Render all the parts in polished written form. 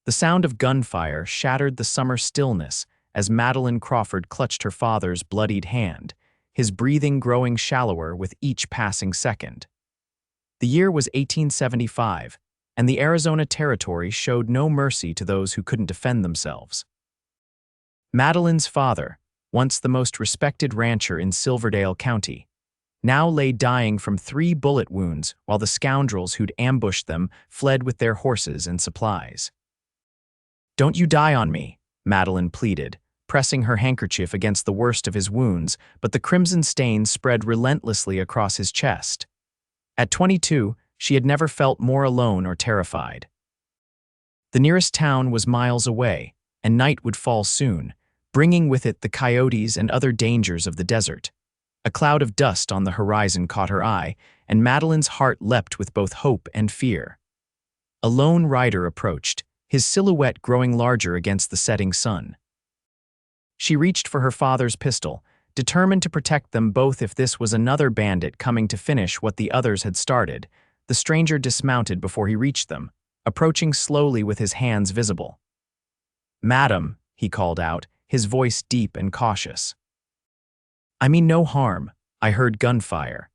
The sound of gunfire shattered the summer stillness as Madeline Crawford clutched her father's bloodied hand, his breathing growing shallower with each passing second. The year was 1875, and the Arizona Territory showed no mercy to those who couldn't defend themselves. Madeline's father, once the most respected rancher in Silverdale County, now lay dying from 3 bullet wounds while the scoundrels who'd ambushed them fled with their horses and supplies. "Don't you die on me," Madeline pleaded, pressing her handkerchief against the worst of his wounds, but the crimson stain spread relentlessly across his chest. At 22, she had never felt more alone or terrified. The nearest town was miles away, and night would fall soon, bringing with it the coyotes and other dangers of the desert. A cloud of dust on the horizon caught her eye, and Madeline's heart leapt with both hope and fear. A lone rider approached, his silhouette growing larger against the setting sun. She reached for her father's pistol, determined to protect them both if this was another bandit coming to finish what the others had started. The stranger dismounted before he reached them, approaching slowly with his hands visible. "Madam," he called out, his voice deep and cautious. "I mean no harm. I heard gunfire."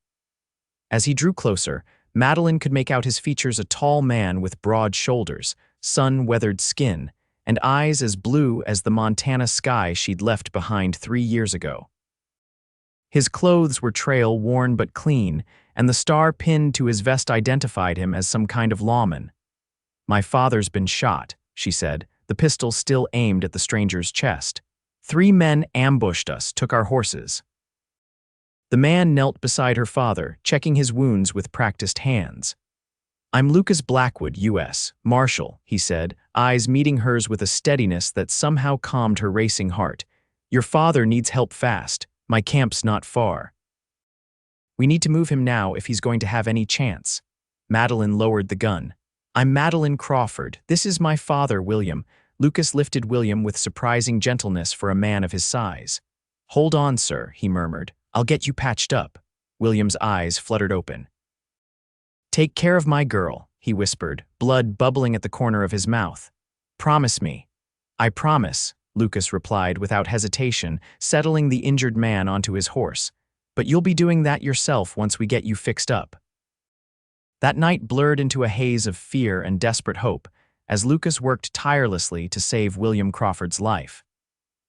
As he drew closer, Madeline could make out his features: a tall man with broad shoulders, sun-weathered skin, and eyes as blue as the Montana sky she'd left behind 3 years ago. His clothes were trail-worn but clean, and the star pinned to his vest identified him as some kind of lawman. "My father's been shot," she said, the pistol still aimed at the stranger's chest. "3 men ambushed us, took our horses." The man knelt beside her father, checking his wounds with practiced hands. "I'm Lucas Blackwood, U.S. Marshal," he said, eyes meeting hers with a steadiness that somehow calmed her racing heart. "Your father needs help fast. My camp's not far. We need to move him now if he's going to have any chance." Madeline lowered the gun. "I'm Madeline Crawford. This is my father, William." Lucas lifted William with surprising gentleness for a man of his size. "Hold on, sir," he murmured. "I'll get you patched up." William's eyes fluttered open. "Take care of my girl," he whispered, blood bubbling at the corner of his mouth. "Promise me." "I promise," Lucas replied without hesitation, settling the injured man onto his horse. "But you'll be doing that yourself once we get you fixed up." That night blurred into a haze of fear and desperate hope as Lucas worked tirelessly to save William Crawford's life.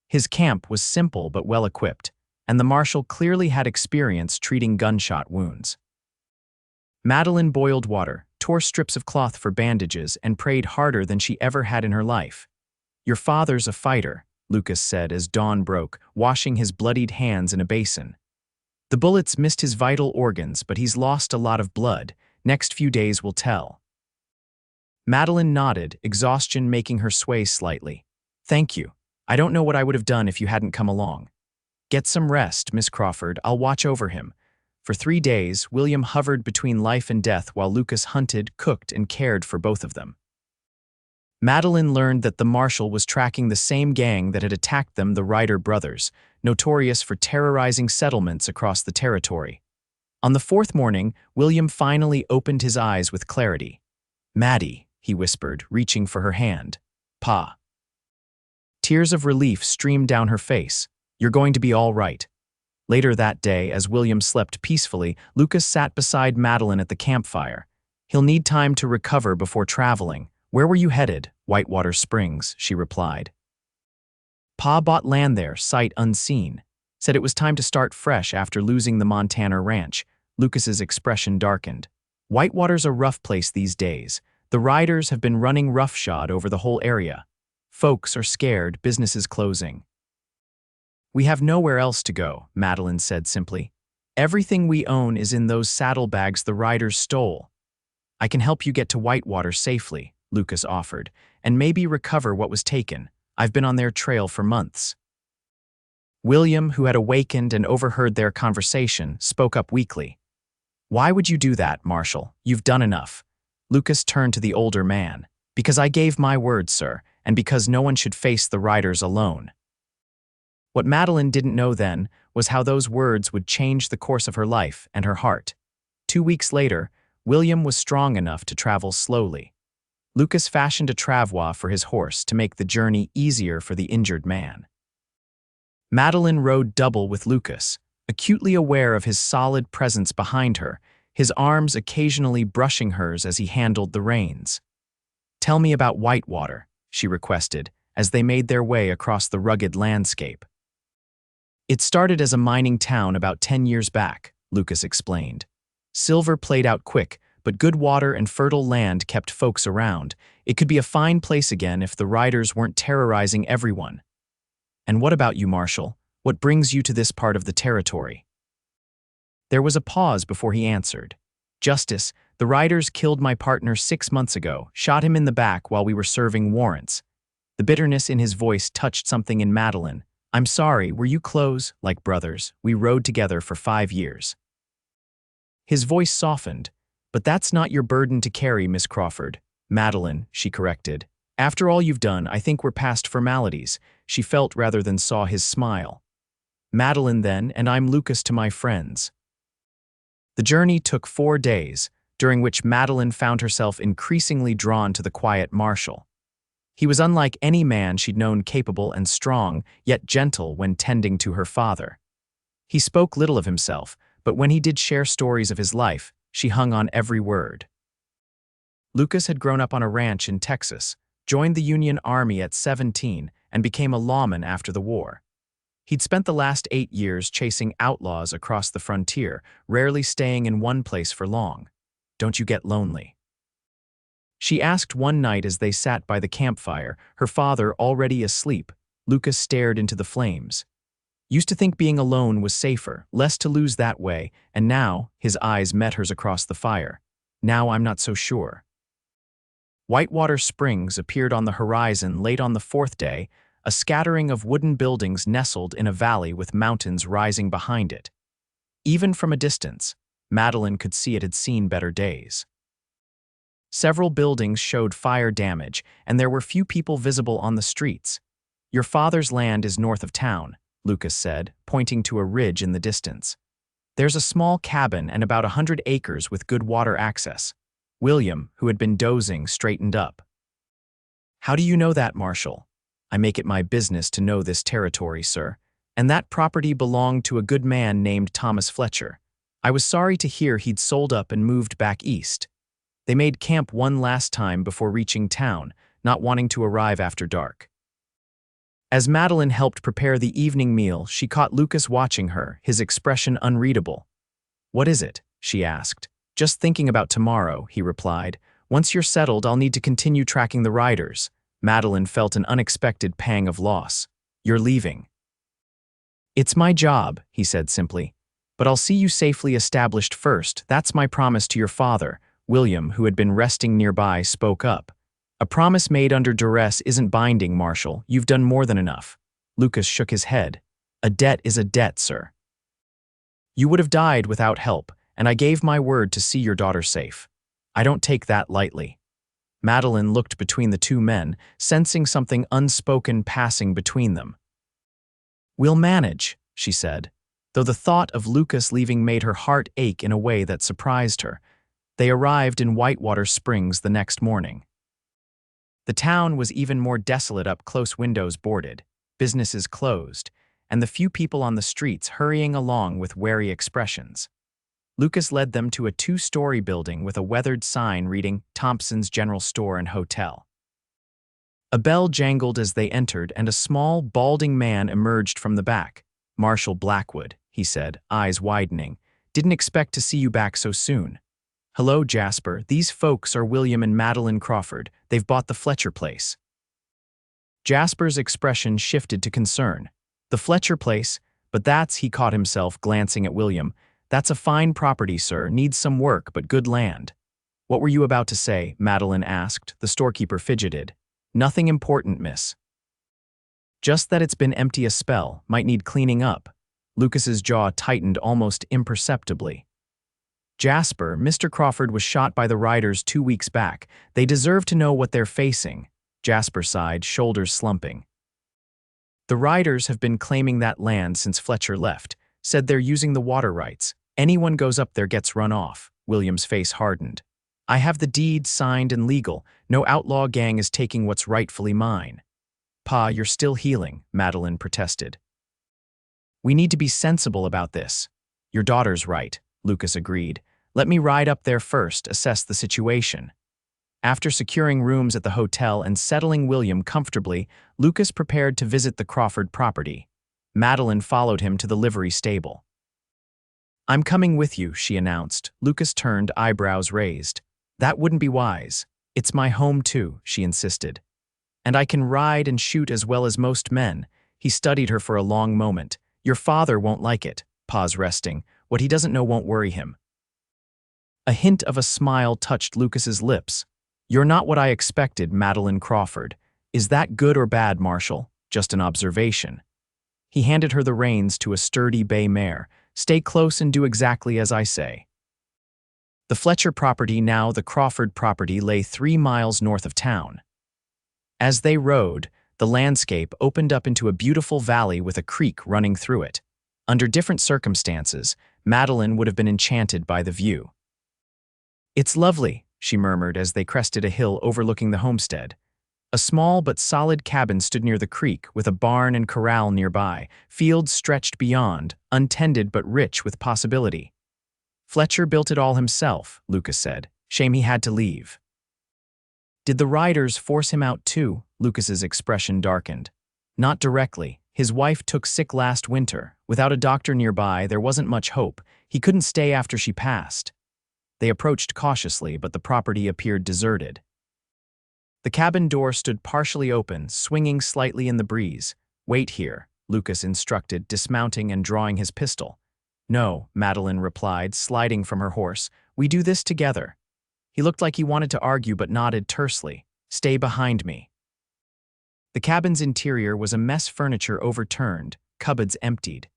His camp was simple but well-equipped, and the marshal clearly had experience treating gunshot wounds. Madeline boiled water, tore strips of cloth for bandages, and prayed harder than she ever had in her life. "Your father's a fighter," Lucas said as dawn broke, washing his bloodied hands in a basin. "The bullets missed his vital organs, but he's lost a lot of blood. Next few days will tell." Madeline nodded, exhaustion making her sway slightly. "Thank you. I don't know what I would have done if you hadn't come along." "Get some rest, Miss Crawford. I'll watch over him." For 3 days, William hovered between life and death while Lucas hunted, cooked, and cared for both of them. Madeline learned that the marshal was tracking the same gang that had attacked them, the Ryder brothers, notorious for terrorizing settlements across the territory. On the 4th morning, William finally opened his eyes with clarity. "Maddie," he whispered, reaching for her hand. "Pa." Tears of relief streamed down her face. "You're going to be all right." Later that day, as William slept peacefully, Lucas sat beside Madeline at the campfire. "He'll need time to recover before traveling." "Where were you headed?" "Whitewater Springs," she replied. "Pa bought land there, sight unseen. Said it was time to start fresh after losing the Montana ranch." Lucas's expression darkened. "Whitewater's a rough place these days. The Ryders have been running roughshod over the whole area. Folks are scared, businesses closing." "We have nowhere else to go," Madeline said simply. "Everything we own is in those saddlebags the Ryders stole." "I can help you get to Whitewater safely," Lucas offered, "and maybe recover what was taken. I've been on their trail for months." William, who had awakened and overheard their conversation, spoke up weakly. "Why would you do that, Marshal? You've done enough." Lucas turned to the older man. "Because I gave my word, sir, and because no one should face the Ryders alone." What Madeline didn't know then was how those words would change the course of her life and her heart. 2 weeks later, William was strong enough to travel slowly. Lucas fashioned a travois for his horse to make the journey easier for the injured man. Madeline rode double with Lucas, acutely aware of his solid presence behind her, his arms occasionally brushing hers as he handled the reins. "Tell me about Whitewater," she requested, as they made their way across the rugged landscape. "It started as a mining town about 10 years back," Lucas explained. "Silver played out quick, but good water and fertile land kept folks around. It could be a fine place again if the Ryders weren't terrorizing everyone." "And what about you, Marshal? What brings you to this part of the territory?" There was a pause before he answered. "Justice, the Ryders killed my partner 6 months ago, shot him in the back while we were serving warrants." The bitterness in his voice touched something in Madeline. "I'm sorry, were you close, like brothers? We rode together for 5 years." His voice softened. "But that's not your burden to carry, Miss Crawford." "Madeline," she corrected. "After all you've done, I think we're past formalities." She felt rather than saw his smile. "Madeline then, and I'm Lucas to my friends." The journey took 4 days, during which Madeline found herself increasingly drawn to the quiet Marshal. He was unlike any man she'd known, capable and strong, yet gentle when tending to her father. He spoke little of himself, but when he did share stories of his life, she hung on every word. Lucas had grown up on a ranch in Texas, joined the Union Army at 17, and became a lawman after the war. He'd spent the last 8 years chasing outlaws across the frontier, rarely staying in one place for long. "Don't you get lonely?" she asked one night as they sat by the campfire, her father already asleep. Lucas stared into the flames. Used to think being alone was safer, less to lose that way, and now, his eyes met hers across the fire. "Now I'm not so sure." Whitewater Springs appeared on the horizon late on the 4th day, a scattering of wooden buildings nestled in a valley with mountains rising behind it. Even from a distance, Madeline could see it had seen better days. Several buildings showed fire damage, and there were few people visible on the streets. "Your father's land is north of town," Lucas said, pointing to a ridge in the distance. "There's a small cabin and about 100 acres with good water access." William, who had been dozing, straightened up. "How do you know that, Marshal?" "I make it my business to know this territory, sir. And that property belonged to a good man named Thomas Fletcher. I was sorry to hear he'd sold up and moved back east. They made camp one last time before reaching town, not wanting to arrive after dark." As Madeline helped prepare the evening meal, she caught Lucas watching her, his expression unreadable. "What is it?" she asked. "Just thinking about tomorrow," he replied. "Once you're settled, I'll need to continue tracking the Ryders." Madeline felt an unexpected pang of loss. "You're leaving." "It's my job," he said simply. "But I'll see you safely established first. That's my promise to your father." William, who had been resting nearby, spoke up. "A promise made under duress isn't binding, Marshal. You've done more than enough." Lucas shook his head. "A debt is a debt, sir. You would have died without help, and I gave my word to see your daughter safe. I don't take that lightly." Madeline looked between the two men, sensing something unspoken passing between them. "We'll manage," she said, though the thought of Lucas leaving made her heart ache in a way that surprised her. They arrived in Whitewater Springs the next morning. The town was even more desolate, up close, windows boarded, businesses closed, and the few people on the streets hurrying along with wary expressions. Lucas led them to a 2-story building with a weathered sign reading Thompson's General Store and Hotel. A bell jangled as they entered, and a small, balding man emerged from the back. "Marshal Blackwood," he said, eyes widening. "Didn't expect to see you back so soon." "Hello, Jasper. These folks are William and Madeline Crawford. They've bought the Fletcher place." Jasper's expression shifted to concern. "The Fletcher place? But that's," he caught himself glancing at William. "That's a fine property, sir. Needs some work, but good land." "What were you about to say?" Madeline asked. The storekeeper fidgeted. "Nothing important, miss. Just that it's been empty a spell, might need cleaning up." Lucas's jaw tightened almost imperceptibly. "Jasper, Mr. Crawford was shot by the Ryders 2 weeks back. They deserve to know what they're facing." Jasper sighed, shoulders slumping. "The Ryders have been claiming that land since Fletcher left. Said they're using the water rights. Anyone goes up there gets run off." William's face hardened. I have the deed signed and legal. No outlaw gang is taking what's rightfully mine. Pa, you're still healing, Madeline protested. We need to be sensible about this. Your daughter's right, Lucas agreed. Let me ride up there first, assess the situation. After securing rooms at the hotel and settling William comfortably, Lucas prepared to visit the Crawford property. Madeline followed him to the livery stable. I'm coming with you, she announced. Lucas turned, eyebrows raised. That wouldn't be wise. It's my home too, she insisted. And I can ride and shoot as well as most men. He studied her for a long moment. Your father won't like it. Pause resting. What he doesn't know won't worry him. A hint of a smile touched Lucas's lips. You're not what I expected, Madeline Crawford. Is that good or bad, Marshal? Just an observation. He handed her the reins to a sturdy bay mare. Stay close and do exactly as I say. The Fletcher property, now the Crawford property, lay 3 miles north of town. As they rode, the landscape opened up into a beautiful valley with a creek running through it. Under different circumstances, Madeline would have been enchanted by the view. It's lovely, she murmured as they crested a hill overlooking the homestead. A small but solid cabin stood near the creek, with a barn and corral nearby. Fields stretched beyond, untended but rich with possibility. Fletcher built it all himself, Lucas said. Shame he had to leave. Did the Ryders force him out too? Lucas's expression darkened. Not directly. His wife took sick last winter. Without a doctor nearby, there wasn't much hope. He couldn't stay after she passed. They approached cautiously, but the property appeared deserted. The cabin door stood partially open, swinging slightly in the breeze. Wait here, Lucas instructed, dismounting and drawing his pistol. No, Madeline replied, sliding from her horse. We do this together. He looked like he wanted to argue but nodded tersely. Stay behind me. The cabin's interior was a mess, furniture overturned, cupboards emptied.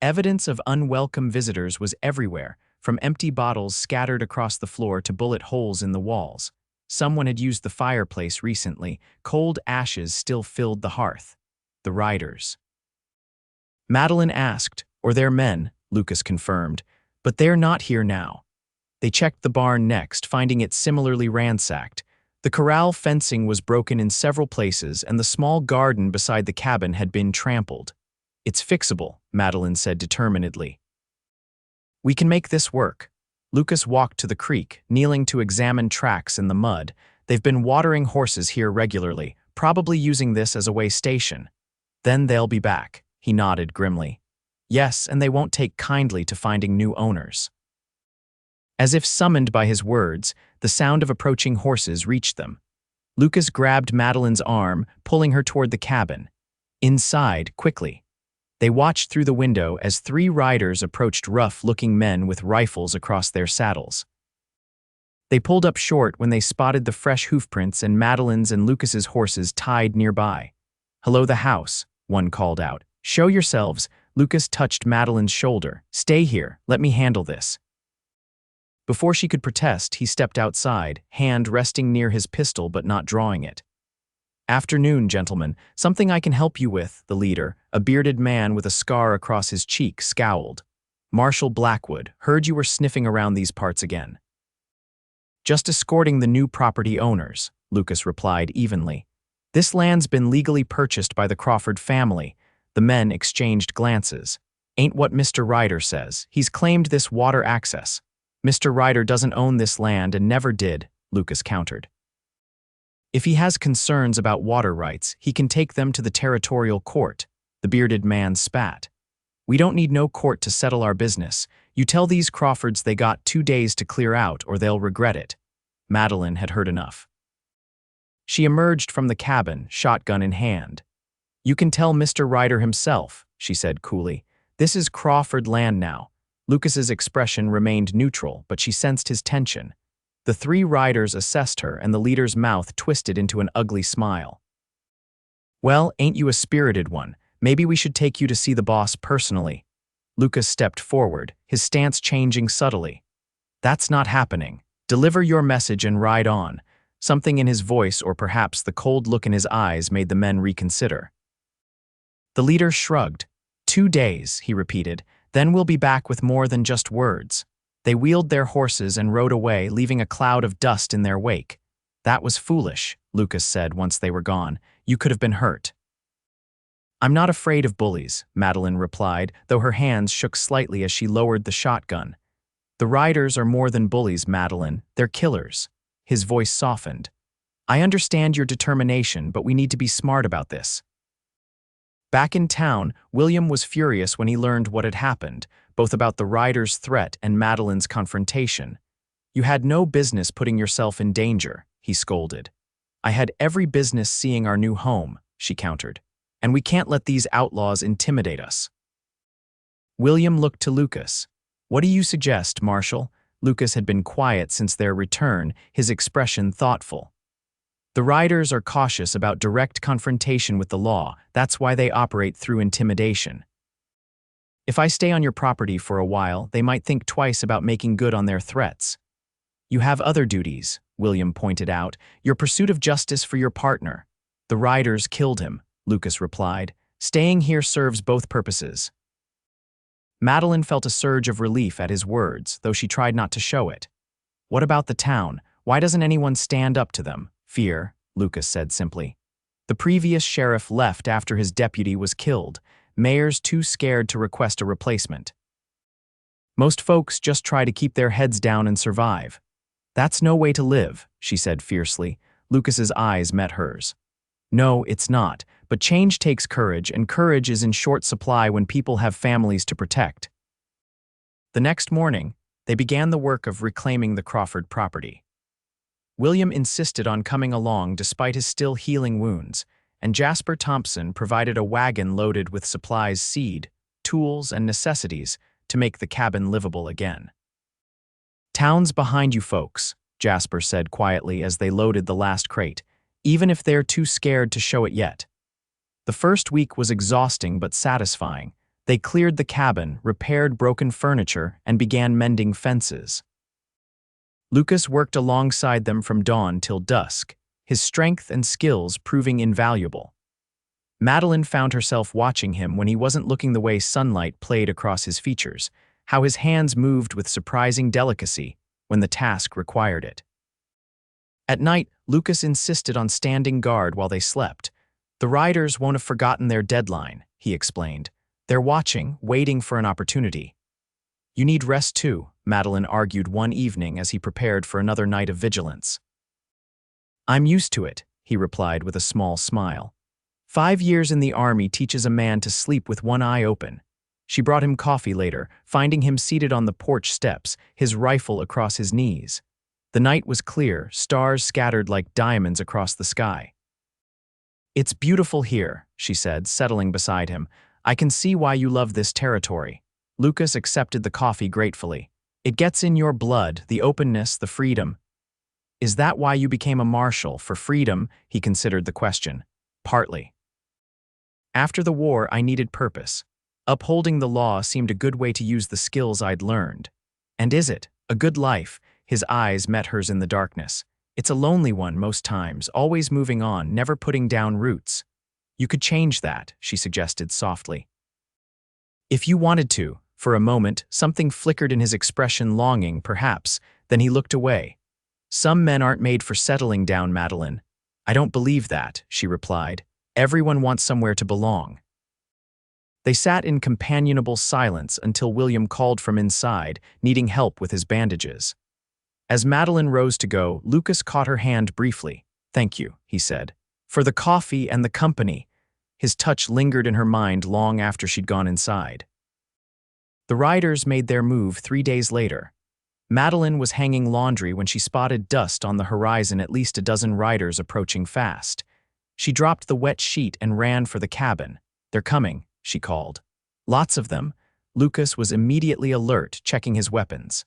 Evidence of unwelcome visitors was everywhere, from empty bottles scattered across the floor to bullet holes in the walls. Someone had used the fireplace recently. Cold ashes still filled the hearth. The Ryders. Madeline asked, or their men, Lucas confirmed, but they're not here now. They checked the barn next, finding it similarly ransacked. The corral fencing was broken in several places, and the small garden beside the cabin had been trampled. It's fixable, Madeline said determinedly. We can make this work. Lucas walked to the creek, kneeling to examine tracks in the mud. They've been watering horses here regularly, probably using this as a way station. Then they'll be back, he nodded grimly. Yes, and they won't take kindly to finding new owners. As if summoned by his words, the sound of approaching horses reached them. Lucas grabbed Madeline's arm, pulling her toward the cabin. Inside, quickly. They watched through the window as 3 Ryders approached rough-looking men with rifles across their saddles. They pulled up short when they spotted the fresh hoofprints and Madeline's and Lucas's horses tied nearby. Hello, the house, one called out. Show yourselves. Lucas touched Madeline's shoulder. Stay here, let me handle this. Before she could protest, he stepped outside, hand resting near his pistol but not drawing it. Afternoon, gentlemen. Something I can help you with, the leader, a bearded man with a scar across his cheek, scowled. Marshal Blackwood, heard you were sniffing around these parts again. Just escorting the new property owners, Lucas replied evenly. This land's been legally purchased by the Crawford family. The men exchanged glances. Ain't what Mr. Ryder says. He's claimed this water access. Mr. Ryder doesn't own this land and never did, Lucas countered. If he has concerns about water rights, he can take them to the territorial court, the bearded man spat. We don't need no court to settle our business. You tell these Crawfords they got 2 days to clear out or they'll regret it. Madeline had heard enough. She emerged from the cabin, shotgun in hand. You can tell Mr. Ryder himself, she said coolly. This is Crawford land now. Lucas's expression remained neutral, but she sensed his tension. The 3 Ryders assessed her, and the leader's mouth twisted into an ugly smile. Well, ain't you a spirited one? Maybe we should take you to see the boss personally. Lucas stepped forward, his stance changing subtly. That's not happening. Deliver your message and ride on. Something in his voice, or perhaps the cold look in his eyes, made the men reconsider. The leader shrugged. 2 days, he repeated. Then we'll be back with more than just words. They wheeled their horses and rode away, leaving a cloud of dust in their wake. "That was foolish," Lucas said once they were gone. "You could have been hurt." "I'm not afraid of bullies," Madeline replied, though her hands shook slightly as she lowered the shotgun. "The Ryders are more than bullies, Madeline. They're killers." His voice softened. "I understand your determination, but we need to be smart about this." Back in town, William was furious when he learned what had happened, both about the Ryders' threat and Madeline's confrontation. "You had no business putting yourself in danger," he scolded. "I had every business seeing our new home," she countered. "And we can't let these outlaws intimidate us." William looked to Lucas. "What do you suggest, Marshal?" Lucas had been quiet since their return, his expression thoughtful. "The Ryders are cautious about direct confrontation with the law. That's why they operate through intimidation. If I stay on your property for a while, they might think twice about making good on their threats." "You have other duties," William pointed out. "Your pursuit of justice for your partner." "The Ryders killed him," Lucas replied. "Staying here serves both purposes." Madeline felt a surge of relief at his words, though she tried not to show it. "What about the town? Why doesn't anyone stand up to them?" "Fear," Lucas said simply. "The previous sheriff left after his deputy was killed. Mayor's too scared to request a replacement. Most folks just try to keep their heads down and survive." "That's no way to live," she said fiercely. Lucas's eyes met hers. "No, it's not, but change takes courage, and courage is in short supply when people have families to protect." The next morning, they began the work of reclaiming the Crawford property. William insisted on coming along despite his still healing wounds, and Jasper Thompson provided a wagon loaded with supplies, seed, tools, and necessities to make the cabin livable again. "Town's behind you folks," Jasper said quietly as they loaded the last crate, "even if they're too scared to show it yet." The first week was exhausting but satisfying. They cleared the cabin, repaired broken furniture, and began mending fences. Lucas worked alongside them from dawn till dusk, his strength and skills proving invaluable. Madeline found herself watching him when he wasn't looking, the way sunlight played across his features, how his hands moved with surprising delicacy when the task required it. At night, Lucas insisted on standing guard while they slept. "The Ryders won't have forgotten their deadline," he explained. "They're watching, waiting for an opportunity." "You need rest too," Madeline argued one evening as he prepared for another night of vigilance. "I'm used to it," he replied with a small smile. 5 years in the army teaches a man to sleep with one eye open." She brought him coffee later, finding him seated on the porch steps, his rifle across his knees. The night was clear, stars scattered like diamonds across the sky. "It's beautiful here," she said, settling beside him. "I can see why you love this territory." Lucas accepted the coffee gratefully. "It gets in your blood, the openness, the freedom." "Is that why you became a marshal, for freedom?" He considered the question. "Partly. After the war, I needed purpose. Upholding the law seemed a good way to use the skills I'd learned." "And is it? A good life?" His eyes met hers in the darkness. "It's a lonely one most times, always moving on, never putting down roots." "You could change that," she suggested softly. "If you wanted to." For a moment, something flickered in his expression, longing, perhaps, then he looked away. "Some men aren't made for settling down, Madeline." "I don't believe that," she replied. "Everyone wants somewhere to belong." They sat in companionable silence until William called from inside, needing help with his bandages. As Madeline rose to go, Lucas caught her hand briefly. "Thank you," he said, "for the coffee and the company." His touch lingered in her mind long after she'd gone inside. The Ryders made their move 3 days later. Madeline was hanging laundry when she spotted dust on the horizon, at least a dozen Ryders approaching fast. She dropped the wet sheet and ran for the cabin. "They're coming," she called. "Lots of them." Lucas was immediately alert, checking his weapons.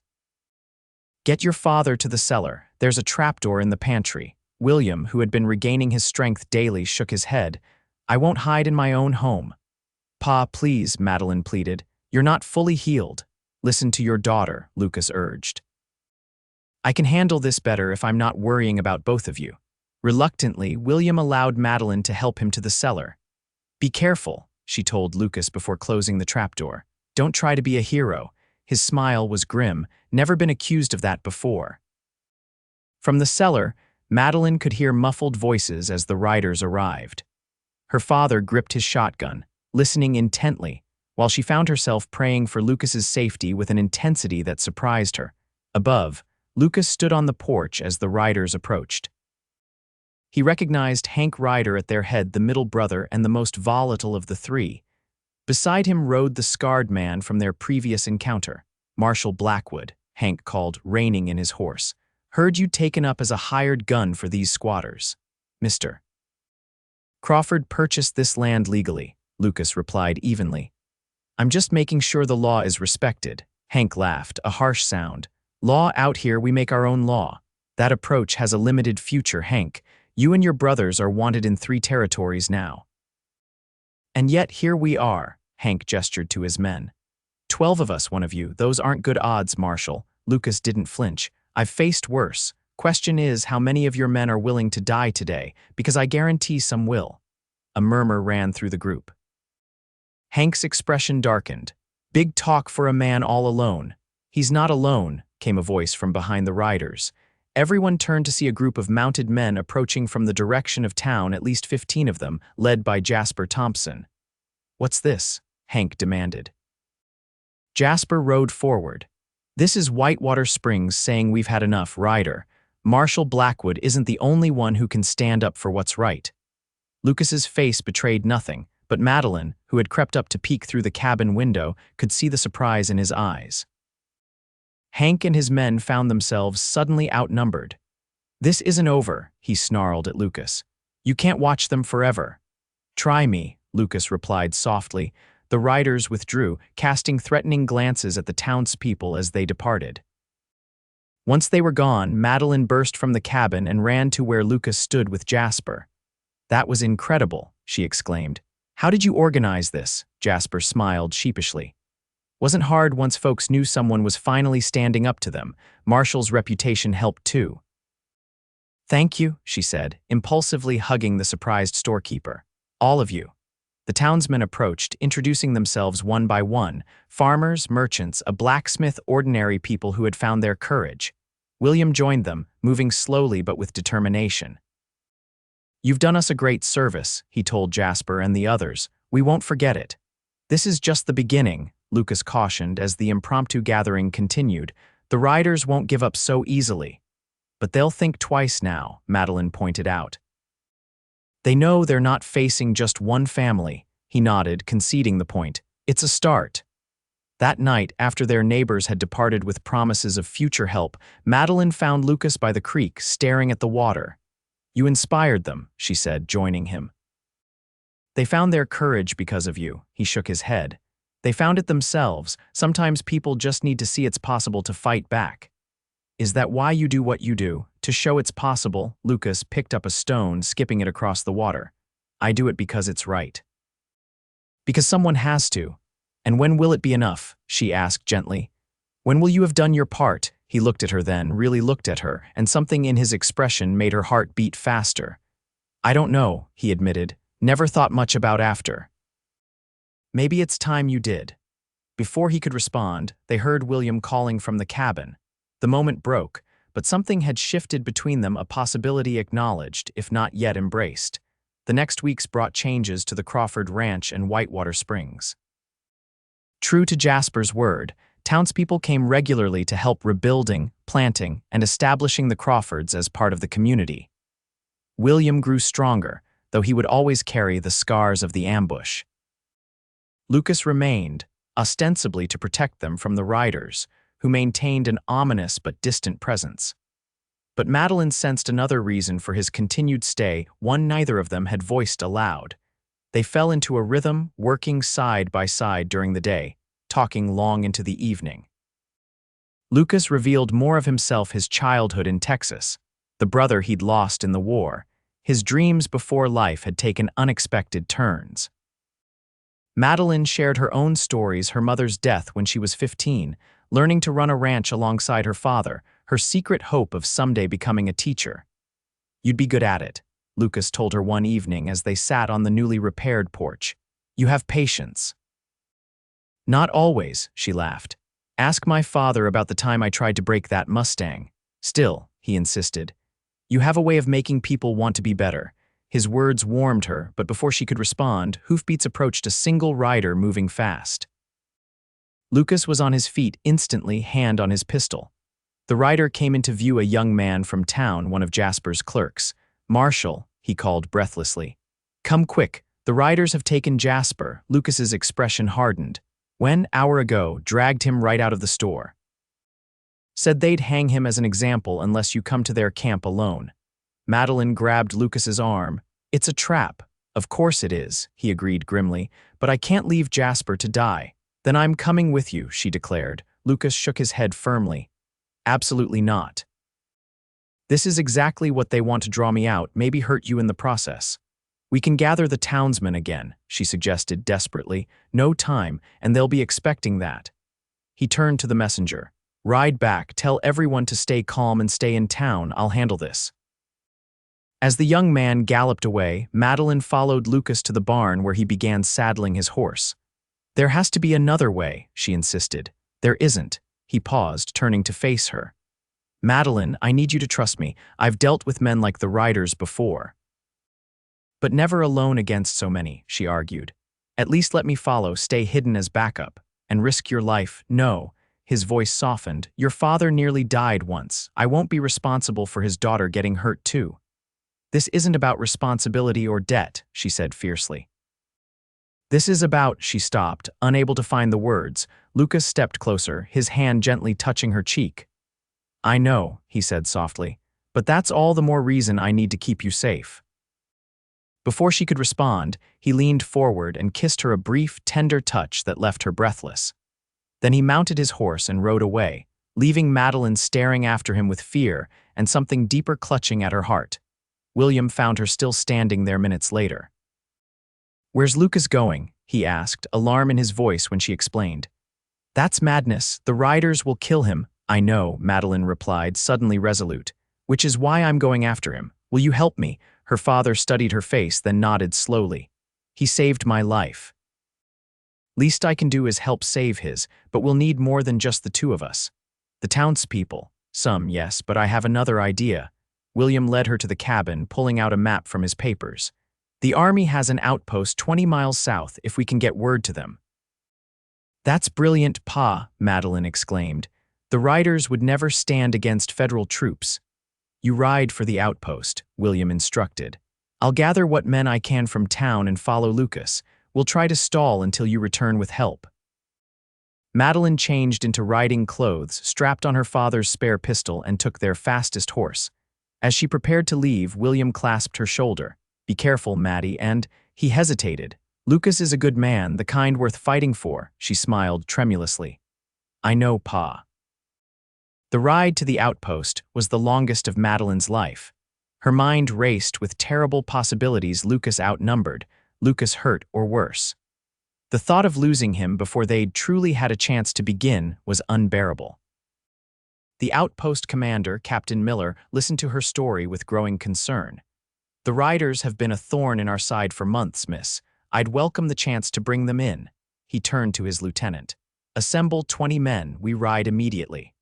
"Get your father to the cellar. There's a trapdoor in the pantry." William, who had been regaining his strength daily, shook his head. "I won't hide in my own home." "Pa, please," Madeline pleaded. "You're not fully healed." "Listen to your daughter," Lucas urged. "I can handle this better if I'm not worrying about both of you." Reluctantly, William allowed Madeline to help him to the cellar. "Be careful," she told Lucas before closing the trapdoor. "Don't try to be a hero." His smile was grim, never been accused of that before. From the cellar, Madeline could hear muffled voices as the Ryders arrived. Her father gripped his shotgun, listening intently, while she found herself praying for Lucas's safety with an intensity that surprised her. Above, Lucas stood on the porch as the Ryders approached. He recognized Hank Ryder at their head, the middle brother and the most volatile of the three. Beside him rode the scarred man from their previous encounter, Marshal Blackwood, Hank called, reining in his horse. "Heard you taken up as a hired gun for these squatters, Mr. Crawford purchased this land legally," Lucas replied evenly. "I'm just making sure the law is respected." Hank laughed, a harsh sound. "Law out here, we make our own law. That approach has a limited future, Hank. You and your brothers are wanted in 3 territories now." "And yet here we are," Hank gestured to his men. 12 of us, one of you. Those aren't good odds, Marshal." Lucas didn't flinch. "I've faced worse. Question is, how many of your men are willing to die today? Because I guarantee some will." A murmur ran through the group. Hank's expression darkened. "Big talk for a man all alone." "He's not alone," came a voice from behind the Ryders. Everyone turned to see a group of mounted men approaching from the direction of town, at least 15 of them, led by Jasper Thompson. "What's this?" Hank demanded. Jasper rode forward. "This is Whitewater Springs saying we've had enough, Ryder. Marshal Blackwood isn't the only one who can stand up for what's right." Lucas's face betrayed nothing, but Madeline, who had crept up to peek through the cabin window, could see the surprise in his eyes. Hank and his men found themselves suddenly outnumbered. "This isn't over," he snarled at Lucas. "You can't watch them forever." "Try me," Lucas replied softly. The Ryders withdrew, casting threatening glances at the townspeople as they departed. Once they were gone, Madeline burst from the cabin and ran to where Lucas stood with Jasper. "That was incredible," she exclaimed. "How did you organize this?" Jasper smiled sheepishly. "Wasn't hard once folks knew someone was finally standing up to them. Marshall's reputation helped too." "Thank you," she said, impulsively hugging the surprised storekeeper. "All of you." The townsmen approached, introducing themselves one by one. Farmers, merchants, a blacksmith, ordinary people who had found their courage. William joined them, moving slowly but with determination. "You've done us a great service," he told Jasper and the others. "We won't forget it." "This is just the beginning," Lucas cautioned as the impromptu gathering continued. "The Ryders won't give up so easily." "But they'll think twice now," Madeline pointed out. "They know they're not facing just one family," he nodded, conceding the point. "It's a start." That night, after their neighbors had departed with promises of future help, Madeline found Lucas by the creek, staring at the water. "You inspired them," she said, joining him. "They found their courage because of you," he shook his head. "They found it themselves. Sometimes people just need to see it's possible to fight back." "Is that why you do what you do? To show it's possible?" Lucas picked up a stone, skipping it across the water. "I do it because it's right." "Because someone has to. And when will it be enough?" she asked gently. "When will you have done your part?" He looked at her then, really looked at her, and something in his expression made her heart beat faster. "I don't know," he admitted. "Never thought much about after." "Maybe it's time you did." Before he could respond, they heard William calling from the cabin. The moment broke, but something had shifted between them, a possibility acknowledged, if not yet embraced. The next weeks brought changes to the Crawford Ranch and Whitewater Springs. True to Jasper's word, townspeople came regularly to help rebuilding, planting, and establishing the Crawfords as part of the community. William grew stronger, though he would always carry the scars of the ambush. Lucas remained, ostensibly to protect them from the Ryders, who maintained an ominous but distant presence. But Madeline sensed another reason for his continued stay, one neither of them had voiced aloud. They fell into a rhythm, working side by side during the day, talking long into the evening. Lucas revealed more of himself, his childhood in Texas, the brother he'd lost in the war. His dreams before life had taken unexpected turns. Madeline shared her own stories, her mother's death when she was 15, learning to run a ranch alongside her father, her secret hope of someday becoming a teacher. "You'd be good at it," Lucas told her one evening as they sat on the newly repaired porch. "You have patience." "Not always," she laughed. Ask my father about the time I tried to break that Mustang. Still, he insisted. You have a way of making people want to be better. His words warmed her, but before she could respond, hoofbeats approached a single rider moving fast. Lucas was on his feet instantly, hand on his pistol. The rider came into view, a young man from town, one of Jasper's clerks. Marshal, he called breathlessly. Come quick, the riders have taken Jasper. Lucas's expression hardened. When, hour ago, dragged him right out of the store. Said they'd hang him as an example unless you come to their camp alone. Madeline grabbed Lucas's arm. It's a trap. Of course it is, he agreed grimly, but I can't leave Jasper to die. Then I'm coming with you, she declared. Lucas shook his head firmly. Absolutely not. This is exactly what they want to draw me out, maybe hurt you in the process. We can gather the townsmen again, she suggested desperately. No time, and they'll be expecting that. He turned to the messenger. Ride back, tell everyone to stay calm and stay in town, I'll handle this. As the young man galloped away, Madeline followed Lucas to the barn where he began saddling his horse. There has to be another way, she insisted. There isn't. He paused, turning to face her. Madeline, I need you to trust me. I've dealt with men like the Ryders before. But never alone against so many, she argued. At least let me follow, stay hidden as backup, and risk your life. No, his voice softened. Your father nearly died once. I won't be responsible for his daughter getting hurt too. This isn't about responsibility or debt, she said fiercely. This is about, she stopped, unable to find the words. Lucas stepped closer, his hand gently touching her cheek. I know, he said softly, but that's all the more reason I need to keep you safe. Before she could respond, he leaned forward and kissed her a brief, tender touch that left her breathless. Then he mounted his horse and rode away, leaving Madeline staring after him with fear and something deeper clutching at her heart. William found her still standing there minutes later. Where's Lucas going? He asked, alarm in his voice when she explained. That's madness. The Ryders will kill him. I know, Madeline replied, suddenly resolute. Which is why I'm going after him. Will you help me? Her father studied her face, then nodded slowly. He saved my life. Least I can do is help save his, but we'll need more than just the two of us. The townspeople. Some, yes, but I have another idea. William led her to the cabin, pulling out a map from his papers. The army has an outpost 20 miles south if we can get word to them. That's brilliant, Pa, Madeline exclaimed. The Ryders would never stand against federal troops. You ride for the outpost, William instructed. I'll gather what men I can from town and follow Lucas. We'll try to stall until you return with help. Madeline changed into riding clothes, strapped on her father's spare pistol, and took their fastest horse. As she prepared to leave, William clasped her shoulder. Be careful, Maddie, and he hesitated. Lucas is a good man, the kind worth fighting for, she smiled tremulously. I know, Pa. The ride to the outpost was the longest of Madeline's life. Her mind raced with terrible possibilities. Lucas outnumbered, Lucas hurt or worse. The thought of losing him before they'd truly had a chance to begin was unbearable. The outpost commander, Captain Miller, listened to her story with growing concern. The Ryders have been a thorn in our side for months, miss. I'd welcome the chance to bring them in. He turned to his lieutenant. Assemble 20 men, we ride immediately.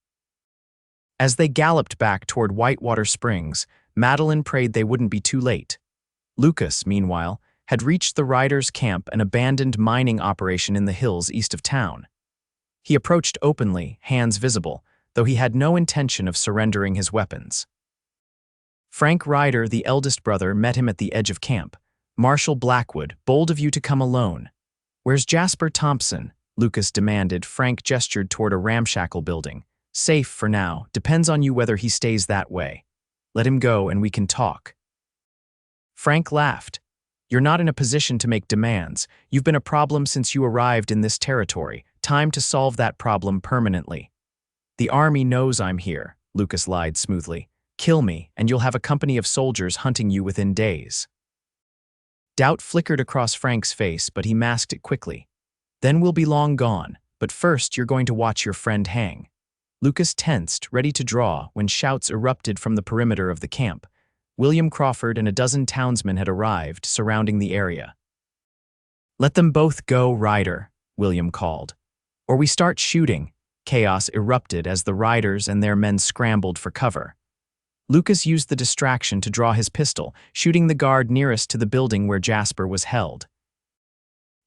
As they galloped back toward Whitewater Springs, Madeline prayed they wouldn't be too late. Lucas, meanwhile, had reached the Ryders' camp, an abandoned mining operation in the hills east of town. He approached openly, hands visible, though he had no intention of surrendering his weapons. Frank Ryder, the eldest brother, met him at the edge of camp. Marshal Blackwood, bold of you to come alone. Where's Jasper Thompson? Lucas demanded. Frank gestured toward a ramshackle building. Safe for now, depends on you whether he stays that way. Let him go and we can talk. Frank laughed. You're not in a position to make demands. You've been a problem since you arrived in this territory. Time to solve that problem permanently. The army knows I'm here, Lucas lied smoothly. Kill me, and you'll have a company of soldiers hunting you within days. Doubt flickered across Frank's face, but he masked it quickly. Then we'll be long gone, but first you're going to watch your friend hang. Lucas tensed, ready to draw, when shouts erupted from the perimeter of the camp. William Crawford and a dozen townsmen had arrived, surrounding the area. Let them both go, Ryder, William called. Or we start shooting. Chaos erupted as the riders and their men scrambled for cover. Lucas used the distraction to draw his pistol, shooting the guard nearest to the building where Jasper was held.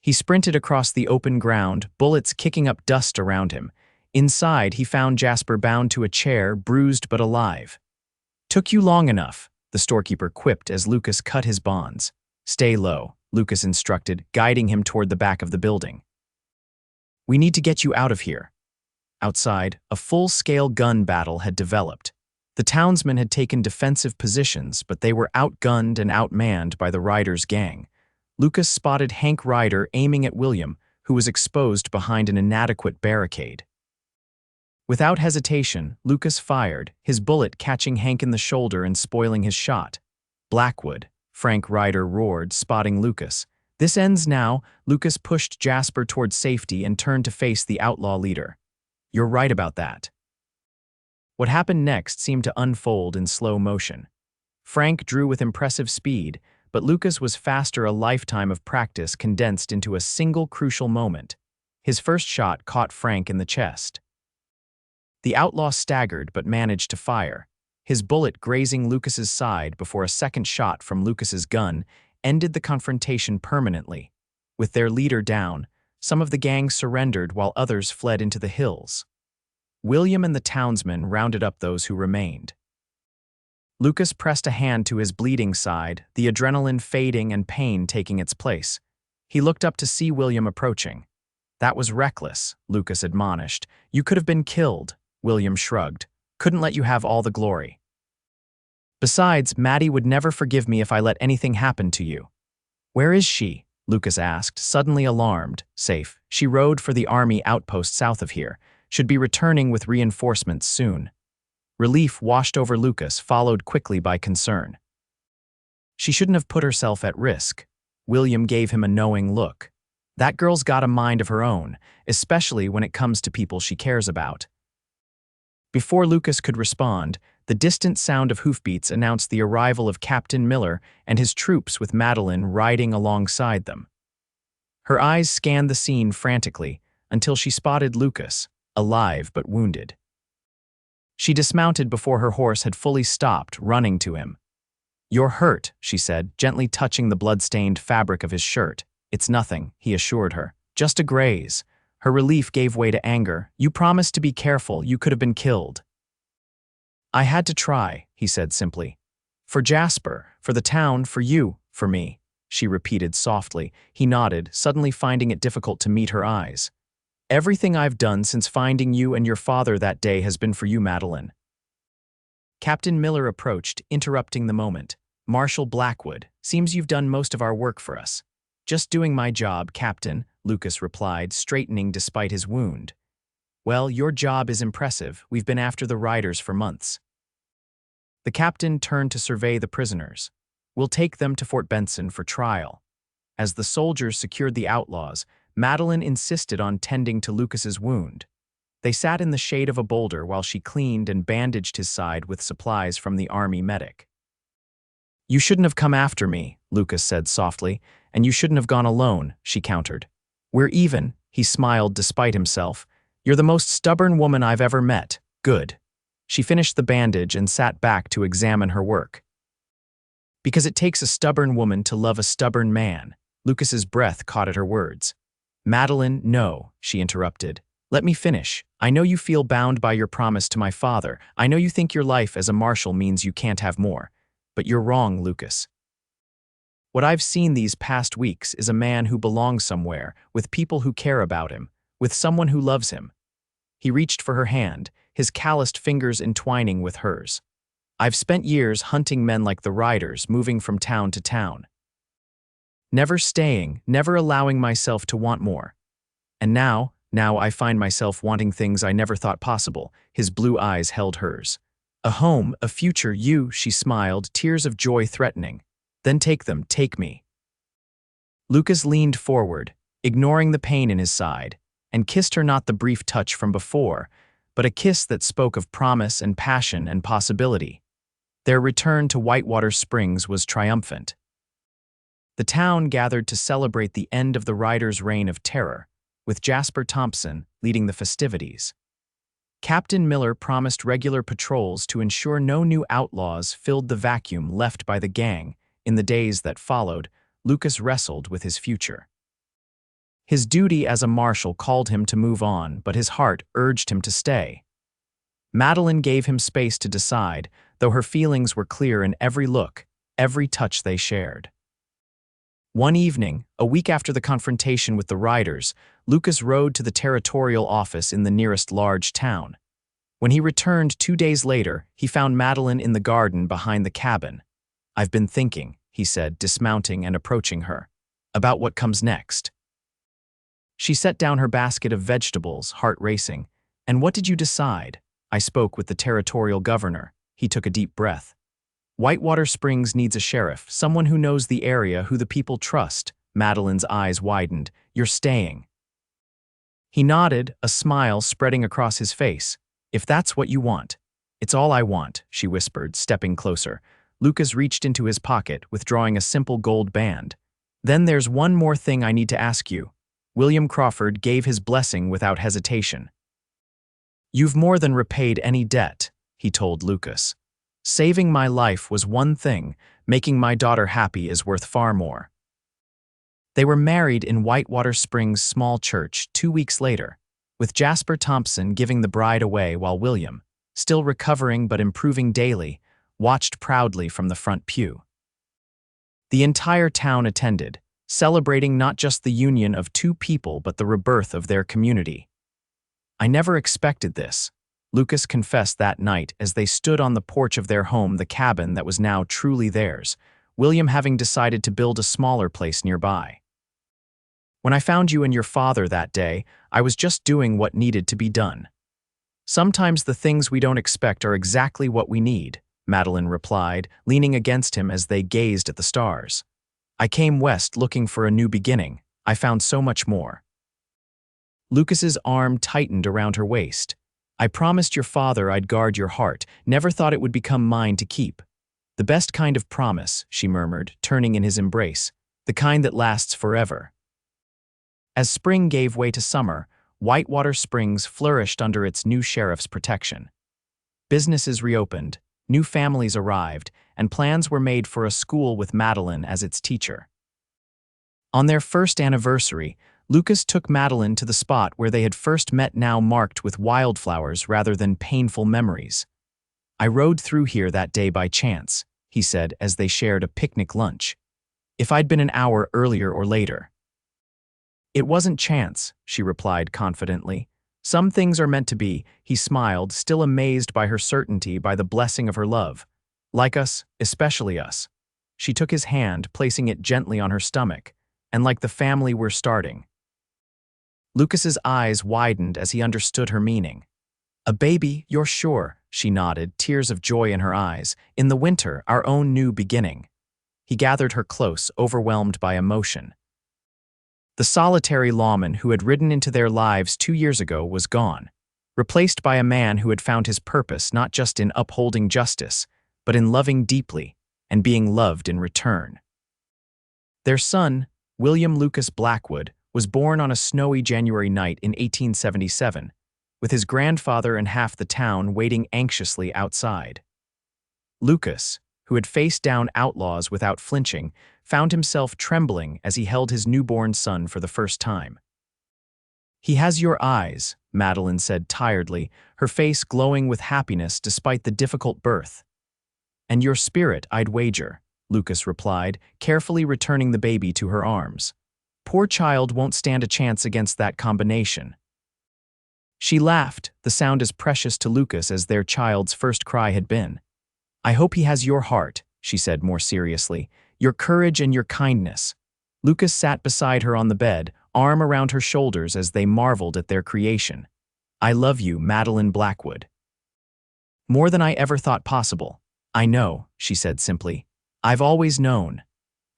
He sprinted across the open ground, bullets kicking up dust around him. Inside, he found Jasper bound to a chair, bruised but alive. "Took you long enough," the storekeeper quipped as Lucas cut his bonds. "Stay low," Lucas instructed, guiding him toward the back of the building. "We need to get you out of here." Outside, a full-scale gun battle had developed. The townsmen had taken defensive positions, but they were outgunned and outmanned by the Ryder's gang. Lucas spotted Hank Ryder aiming at William, who was exposed behind an inadequate barricade. Without hesitation, Lucas fired, his bullet catching Hank in the shoulder and spoiling his shot. "Blackwood," Frank Ryder roared, spotting Lucas. "This ends now." Lucas pushed Jasper toward safety and turned to face the outlaw leader. "You're right about that." What happened next seemed to unfold in slow motion. Frank drew with impressive speed, but Lucas was faster, a lifetime of practice condensed into a single crucial moment. His first shot caught Frank in the chest. The outlaw staggered but managed to fire, his bullet grazing Lucas's side before a second shot from Lucas's gun ended the confrontation permanently. With their leader down, some of the gang surrendered while others fled into the hills. William and the townsmen rounded up those who remained. Lucas pressed a hand to his bleeding side, the adrenaline fading and pain taking its place. He looked up to see William approaching. "That was reckless," Lucas admonished. "You could have been killed." William shrugged. "Couldn't let you have all the glory. Besides, Maddie would never forgive me if I let anything happen to you." "Where is she?" Lucas asked, suddenly alarmed. "Safe. She rode for the army outpost south of here. Should be returning with reinforcements soon." Relief washed over Lucas, followed quickly by concern. "She shouldn't have put herself at risk." William gave him a knowing look. "That girl's got a mind of her own, especially when it comes to people she cares about." Before Lucas could respond, the distant sound of hoofbeats announced the arrival of Captain Miller and his troops with Madeline riding alongside them. Her eyes scanned the scene frantically until she spotted Lucas, alive but wounded. She dismounted before her horse had fully stopped, running to him. "You're hurt," she said, gently touching the blood-stained fabric of his shirt. "It's nothing," he assured her. "Just a graze." Her relief gave way to anger. "You promised to be careful. You could have been killed." "I had to try," he said simply. "For Jasper, for the town, for you, for me," she repeated softly. He nodded, suddenly finding it difficult to meet her eyes. "Everything I've done since finding you and your father that day has been for you, Madeline." Captain Miller approached, interrupting the moment. "Marshal Blackwood, seems you've done most of our work for us." "Just doing my job, Captain," Lucas replied, straightening despite his wound. "Well, your job is impressive. We've been after the Ryders for months." The captain turned to survey the prisoners. "We'll take them to Fort Benson for trial." As the soldiers secured the outlaws, Madeline insisted on tending to Lucas's wound. They sat in the shade of a boulder while she cleaned and bandaged his side with supplies from the army medic. "You shouldn't have come after me," Lucas said softly, "and you shouldn't have gone alone," she countered. "We're even," he smiled despite himself. "You're the most stubborn woman I've ever met." "Good." She finished the bandage and sat back to examine her work. "Because it takes a stubborn woman to love a stubborn man." Lucas's breath caught at her words. "Madeline, no," she interrupted. "Let me finish. I know you feel bound by your promise to my father. I know you think your life as a marshal means you can't have more. But you're wrong, Lucas. What I've seen these past weeks is a man who belongs somewhere, with people who care about him, with someone who loves him." He reached for her hand, his calloused fingers entwining with hers. "I've spent years hunting men like the Ryders, moving from town to town. Never staying, never allowing myself to want more. And now I find myself wanting things I never thought possible." His blue eyes held hers. "A home, a future, you," she smiled, tears of joy threatening. "Then take them, take me." Lucas leaned forward, ignoring the pain in his side, and kissed her, not the brief touch from before, but a kiss that spoke of promise and passion and possibility. Their return to Whitewater Springs was triumphant. The town gathered to celebrate the end of the Ryders' reign of terror, with Jasper Thompson leading the festivities. Captain Miller promised regular patrols to ensure no new outlaws filled the vacuum left by the gang. In the days that followed, Lucas wrestled with his future. His duty as a marshal called him to move on, but his heart urged him to stay. Madeline gave him space to decide, though her feelings were clear in every look, every touch they shared. One evening, a week after the confrontation with the Ryders, Lucas rode to the territorial office in the nearest large town. When he returned 2 days later, he found Madeline in the garden behind the cabin. "I've been thinking," he said, dismounting and approaching her, "about what comes next." She set down her basket of vegetables, heart racing. "And what did you decide?" "I spoke with the territorial governor." He took a deep breath. "Whitewater Springs needs a sheriff, someone who knows the area, who the people trust." Madeline's eyes widened. "You're staying." He nodded, a smile spreading across his face. "If that's what you want." "It's all I want," she whispered, stepping closer. Lucas reached into his pocket, withdrawing a simple gold band. "Then there's one more thing I need to ask you." William Crawford gave his blessing without hesitation. "You've more than repaid any debt," he told Lucas. "Saving my life was one thing, making my daughter happy is worth far more." They were married in Whitewater Springs' small church 2 weeks later, with Jasper Thompson giving the bride away while William, still recovering but improving daily, watched proudly from the front pew. The entire town attended, celebrating not just the union of two people but the rebirth of their community. "I never expected this," Lucas confessed that night as they stood on the porch of their home, the cabin that was now truly theirs, William having decided to build a smaller place nearby. "When I found you and your father that day, I was just doing what needed to be done." "Sometimes the things we don't expect are exactly what we need," Madeline replied, leaning against him as they gazed at the stars. "I came west looking for a new beginning. I found so much more." Lucas's arm tightened around her waist. "I promised your father I'd guard your heart, never thought it would become mine to keep." "The best kind of promise," she murmured, turning in his embrace, "the kind that lasts forever." As spring gave way to summer, Whitewater Springs flourished under its new sheriff's protection. Businesses reopened, new families arrived, and plans were made for a school with Madeline as its teacher. On their first anniversary, Lucas took Madeline to the spot where they had first met, now marked with wildflowers rather than painful memories. "I rode through here that day by chance," he said as they shared a picnic lunch. "If I'd been an hour earlier or later." "It wasn't chance," she replied confidently. "Some things are meant to be," he smiled, still amazed by her certainty, by the blessing of her love. "Like us, especially us." She took his hand, placing it gently on her stomach. "And like the family we're starting." Lucas's eyes widened as he understood her meaning. "A baby, you're sure?" She nodded, tears of joy in her eyes. "In the winter, our own new beginning." He gathered her close, overwhelmed by emotion. The solitary lawman who had ridden into their lives 2 years ago was gone, replaced by a man who had found his purpose not just in upholding justice, but in loving deeply and being loved in return. Their son, William Lucas Blackwood, was born on a snowy January night in 1877, with his grandfather and half the town waiting anxiously outside. Lucas, who had faced down outlaws without flinching, found himself trembling as he held his newborn son for the first time. "He has your eyes," Madeline said tiredly, her face glowing with happiness despite the difficult birth. "And your spirit, I'd wager," Lucas replied, carefully returning the baby to her arms. "Poor child won't stand a chance against that combination." She laughed, the sound as precious to Lucas as their child's first cry had been. "I hope he has your heart," she said more seriously, "your courage and your kindness." Lucas sat beside her on the bed, arm around her shoulders as they marveled at their creation. "I love you, Madeline Blackwood." "More than I ever thought possible." "I know," she said simply. "I've always known."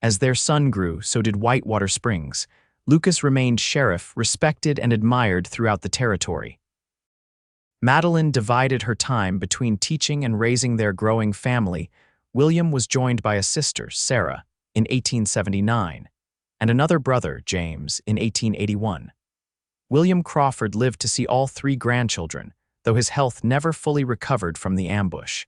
As their son grew, so did Whitewater Springs. Lucas remained sheriff, respected and admired throughout the territory. Madeline divided her time between teaching and raising their growing family. William was joined by a sister, Sarah, in 1879, and another brother, James, in 1881. William Crawford lived to see all 3 grandchildren, though his health never fully recovered from the ambush.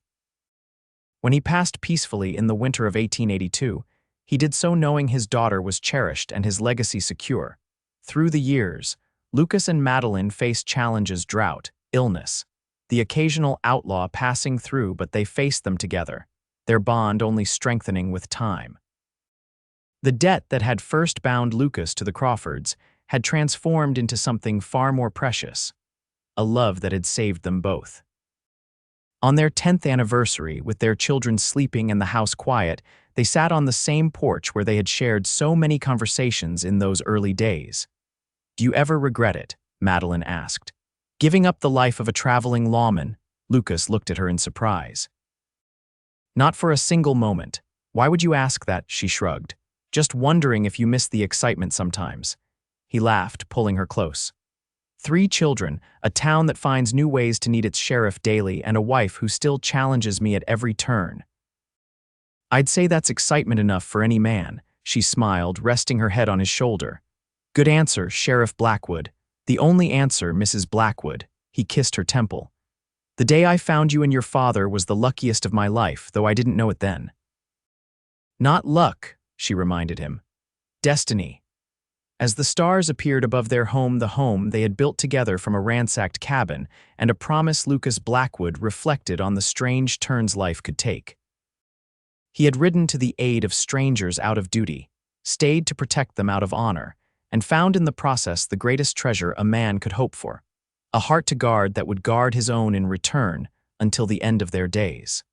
When he passed peacefully in the winter of 1882, he did so knowing his daughter was cherished and his legacy secure. Through the years, Lucas and Madeline faced challenges: drought, illness, the occasional outlaw passing through, but they faced them together, their bond only strengthening with time. The debt that had first bound Lucas to the Crawfords had transformed into something far more precious, a love that had saved them both. On their 10th anniversary, with their children sleeping and the house quiet, they sat on the same porch where they had shared so many conversations in those early days. "Do you ever regret it?" Madeline asked. "Giving up the life of a traveling lawman?" Lucas looked at her in surprise. "Not for a single moment. Why would you ask that?" she shrugged. "Just wondering if you miss the excitement sometimes." He laughed, pulling her close. 3 children, a town that finds new ways to need its sheriff daily, and a wife who still challenges me at every turn. "I'd say that's excitement enough for any man," she smiled, resting her head on his shoulder. "Good answer, Sheriff Blackwood. The only answer, Mrs. Blackwood." He kissed her temple. "The day I found you and your father was the luckiest of my life, though I didn't know it then." "Not luck," she reminded him. "Destiny." As the stars appeared above their home, the home they had built together from a ransacked cabin, and a promise Lucas Blackwood reflected on the strange turns life could take. He had ridden to the aid of strangers out of duty, stayed to protect them out of honor, and found in the process the greatest treasure a man could hope for, a heart to guard that would guard his own in return until the end of their days.